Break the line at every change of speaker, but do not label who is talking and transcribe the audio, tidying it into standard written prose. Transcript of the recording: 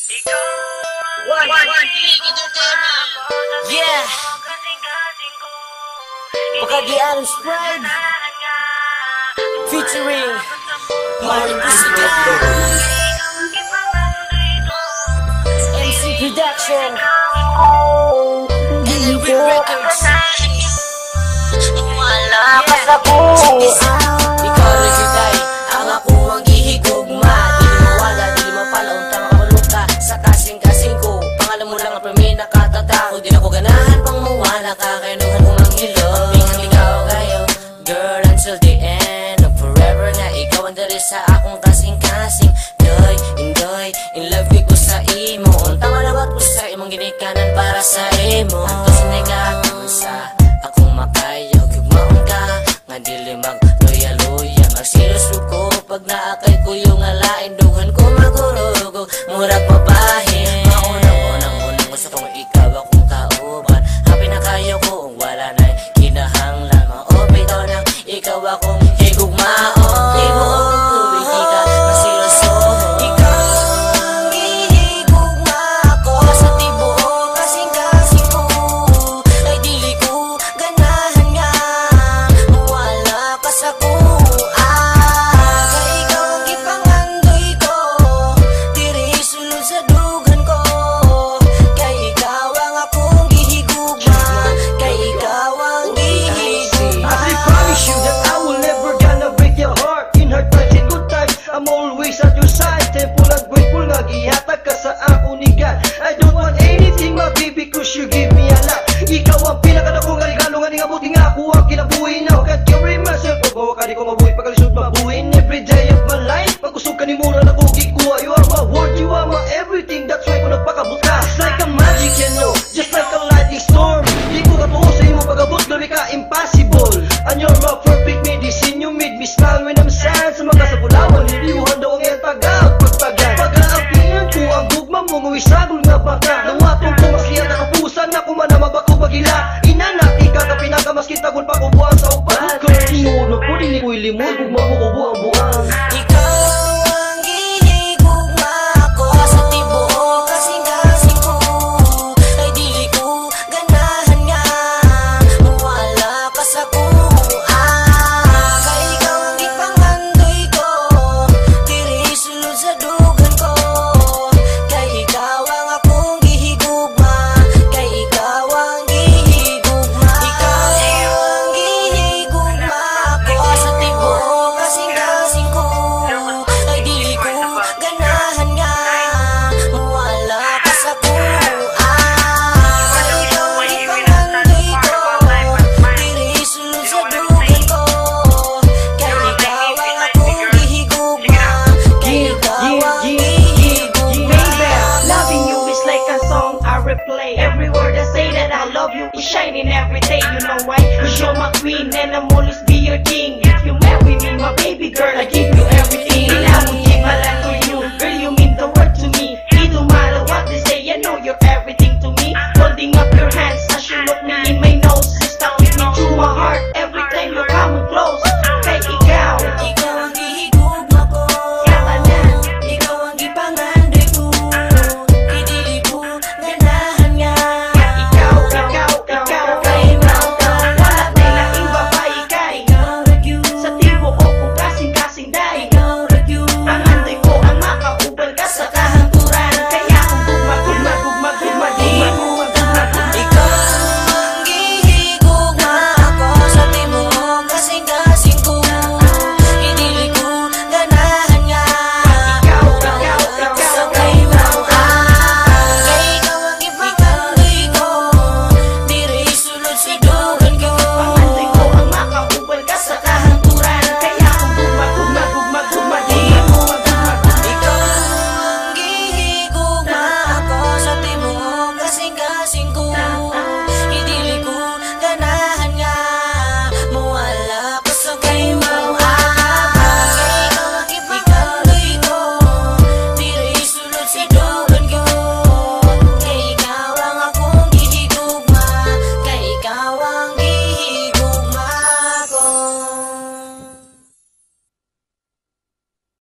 Yeah. Pagkadian Spread featuring Maring Musica, MC Production, LLB Records. Wala ka sa puso. Ikaw na jutay, ang ako ang gihigugma. Di mawala, di mapalaon, tama kamalok ka sa kasing-kasing ko. Pangalan mo lang ang permi nakatatao. Di na ko ganahan pang mawala ka, kainuhan mo mang hilog. Bingang ligaw kayo, girl, until the end of forever na ikaw ang dari sa akong kasing-kasing. Doy, indoy, in love ko sa imo. Untang malawat ko sa imong ginikanan para sa imo. Anto sinigak sa akong makayaw, gugmaon ka nga dili mag-loya-loya. Magsiluso ko pag naakay ko yung alain. Duhan ko magurugog, murag pabahin. Maunang-unang gusto kong ikaw akong kauban. Happy na kayo ko, wala na'y kinahanglan. Maopi daw nang ikaw akong higugmaon. Ibog, hindi ka masiluso. Ikaw ang hihigugma ako sa tibuok kasing-kasing ko. Ay dili ko ganahan nga mawala ka sa kuha. Kay ikaw ang ipangandoy ko, diri sulod sa dugan ko. Kay ikaw ang akong gihigugma, kay ikaw ang gihigugma.
I promise you that I will never gonna break your heart. In hard times and good times, I'm always at your side. Thankful and grateful nga gihatag ka sa ako ni God. I don't want anything, my baby, cause you give me a lot. Ikaw ang pinakadakong regalo nga ni abuti nga ako ang kinabuhi. Now can't carry myself, pagbawa ka di ko mabuhi, pagkalisod mabuhin every day of my life. Pag gusto ka ni mura na kuki ko, you are my world, you are my everything. That's why ko nagpakabot ka. It's like a magic, you know, just like a lightning storm. Di ko katuo sa imo pagabot, grabe ka, impossible. And you're my perfect medicine, you made me smile when I'm sad. Sa mga sabulawan, niliuhan daw ang iyong pagpagan. Pag-aapihan ko ang gugma mo, nguwisagol nga baka. Nawatong ko maskiya na kapusan, ako man na mabako bagila. Inanak, ika ka pinakamaskit, tagol pa ko buwan sa upad. Kung po, dili ko'y limon, gugma mo ko buwang-buwang.
Ikaw ang gihigugma ako sa tibuok kasing-kasing ko. Ay dili ko ganahan nga mawala ka sa kuha. Kay ikaw ang ipangandoy ko, diri sulod sa dugan ko. Kay ikaw ang akong gihigugma, kay ikaw ang gihigugma. Ikaw ang gihigugma ako sa tibuok kasing-kasing ko. Ay dili ko ganahan nga mawala ka sa kuha. Kay ikaw ang ipangandoy ko, diri sulod sa dugan ko. Kay ikaw ang akong gihigugma, kay ikaw ang gihigugma.
Loving you is like a song I replay. Every word I say that I love you is shining every day. You know why? Cause you're my queen and I'm always be your king. If you marry me, my baby girl, I give